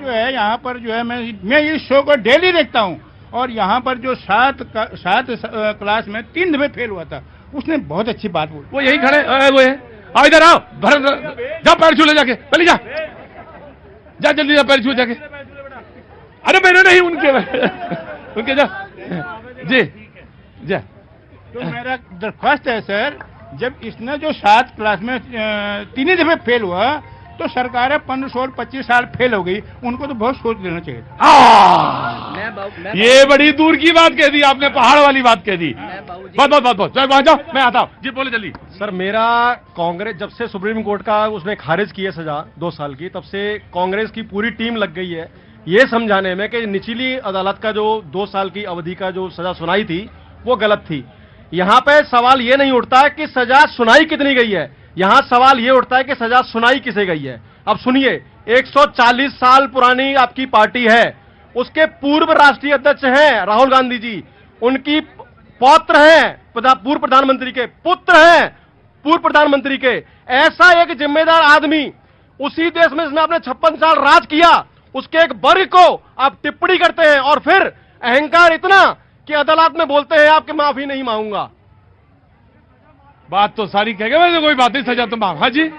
जो है यहाँ पर जो है मैं इस शो को डेली देखता हूँ, और यहाँ पर जो सात क्लास में 3 दफे फेल हुआ था, उसने बहुत अच्छी बात बोली। वो यही खड़े वो है, आओ इधर आओ, भरत जा पैर छू ले जाके, पहले जा जल्दी जा पैर छू जाके। अरे मैंने नहीं उनके जा जी जा। तो मेरा दरख्वास्त है सर, जब इसने जो 7 क्लास में 3 दफे फेल हुआ, तो सरकारें 15 और 25 साल फेल हो गई, उनको तो बहुत सोच लेना चाहिए। ये बड़ी दूर की बात कह दी आपने, पहाड़ वाली बात कह दी। बहुत वहां जाओ, मैं आता हूँ जी, बोले जल्दी। सर मेरा कांग्रेस जब से सुप्रीम कोर्ट का उसने खारिज की है सजा 2 साल की, तब से कांग्रेस की पूरी टीम लग गई है ये समझाने में कि निचली अदालत का जो 2 साल की अवधि का जो सजा सुनाई थी वो गलत थी। यहाँ पे सवाल ये नहीं उठता है कि सजा सुनाई कितनी गई है, यहां सवाल ये उठता है कि सजा सुनाई किसे गई है। अब सुनिए, 140 साल पुरानी आपकी पार्टी है, उसके पूर्व राष्ट्रीय अध्यक्ष हैं राहुल गांधी जी, उनकी पौत्र हैं पूर्व प्रधानमंत्री के, पुत्र हैं पूर्व प्रधानमंत्री के। ऐसा एक जिम्मेदार आदमी उसी देश में जिसने आपने 56 साल राज किया, उसके एक वर्ग को आप टिप्पणी करते हैं, और फिर अहंकार इतना कि अदालत में बोलते हैं आपकी माफी नहीं मांगूंगा। बात तो सारी कह गए, वैसे कोई बात नहीं, सजा तो मांग। हाँ जी,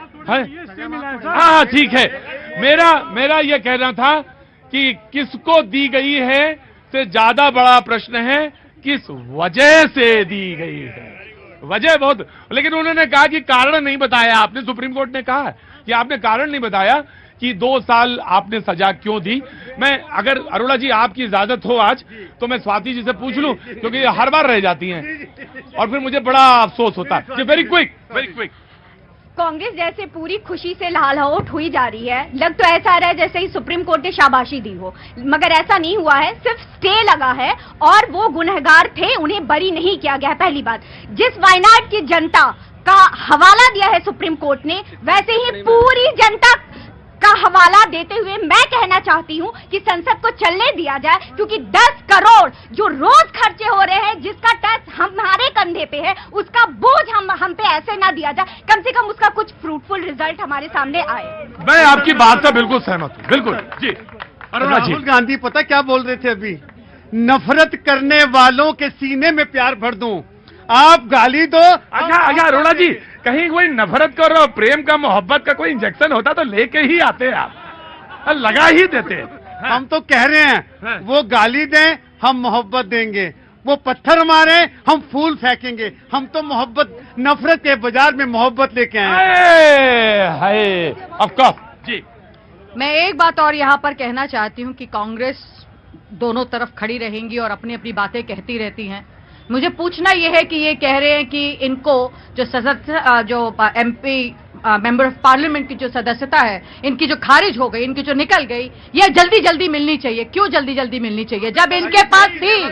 हाँ ठीक है। मेरा ये कहना था कि किसको दी गई है से ज्यादा बड़ा प्रश्न है किस वजह से दी गई है। वजह बहुत, लेकिन उन्होंने कहा कि कारण नहीं बताया आपने, सुप्रीम कोर्ट ने कहा कि आपने कारण नहीं बताया कि 2 साल आपने सजा क्यों दी। मैं अगर अरोड़ा जी आपकी इजाजत हो आज, तो मैं स्वाति जी से पूछ लूं, क्योंकि ये हर बार रह जाती हैं और फिर मुझे बड़ा अफसोस होता है। Very quick. कांग्रेस जैसे पूरी खुशी से लाहौट हुई जा रही है, लग तो ऐसा आ रहा है जैसे ही सुप्रीम कोर्ट ने शाबाशी दी हो, मगर ऐसा नहीं हुआ है, सिर्फ स्टे लगा है और वो गुनहगार थे, उन्हें बरी नहीं किया गया। पहली बात, जिस वायनाड की जनता का हवाला दिया है सुप्रीम कोर्ट ने, वैसे ही पूरी जनता का हवाला देते हुए मैं कहना चाहती हूं कि संसद को चलने दिया जाए, क्योंकि 10 करोड़ जो रोज खर्चे हो रहे हैं, जिसका टैक्स हमारे कंधे पे है, उसका बोझ हम पे ऐसे ना दिया जाए, कम से कम उसका कुछ फ्रूटफुल रिजल्ट हमारे सामने आए। मैं आपकी बात से बिल्कुल सहमत हूं, बिल्कुल जी। राहुल गांधी पता क्या बोल रहे थे अभी, नफरत करने वालों के सीने में प्यार भर दूं, आप गाली दो। अच्छा अरोड़ा जी, कहीं कोई नफरत का और प्रेम का, मोहब्बत का कोई इंजेक्शन होता तो लेके ही आते हैं आप, लगा ही देते हैं। हम तो कह रहे हैं वो गाली दें हम मोहब्बत देंगे, वो पत्थर मारे हम फूल फेंकेंगे, हम तो मोहब्बत, नफरत के बाजार में मोहब्बत लेके आए। ऑफ कोर्स जी। मैं एक बात और यहाँ पर कहना चाहती हूँ कि कांग्रेस दोनों तरफ खड़ी रहेंगी और अपनी अपनी बातें कहती रहती हैं। मुझे पूछना यह है कि ये कह रहे हैं कि इनको जो सदस्य, जो एमपी मेंबर ऑफ पार्लियामेंट की जो सदस्यता है, इनकी जो खारिज हो गई, इनकी जो निकल गई, ये जल्दी जल्दी मिलनी चाहिए। क्यों जल्दी जल्दी मिलनी चाहिए, जब इनके पास थी?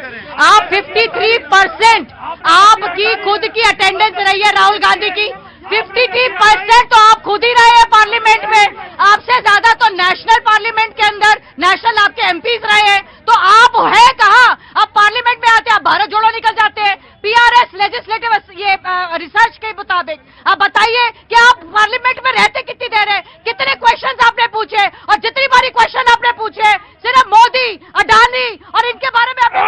आप 53% आपकी खुद की अटेंडेंस रही है राहुल गांधी की, 53% तो आप खुद ही रहे हैं पार्लियामेंट में, आपसे ज्यादा तो नेशनल पार्लियामेंट के अंदर नेशनल आपके एमपीज रहे हैं, तो आप है कहां? अब पार्लियामेंट में आते हैं, आप भारत जोड़ो निकल जाते हैं, पीआरएस लेजिस्लेटिव ये रिसर्च के मुताबिक। आप बताइए कि आप पार्लियामेंट में रहते कितनी देर है, कितने क्वेश्चंस आपने पूछे, और जितनी बारी क्वेश्चन आपने पूछे सिर्फ मोदी, अडानी और इनके बारे में आपने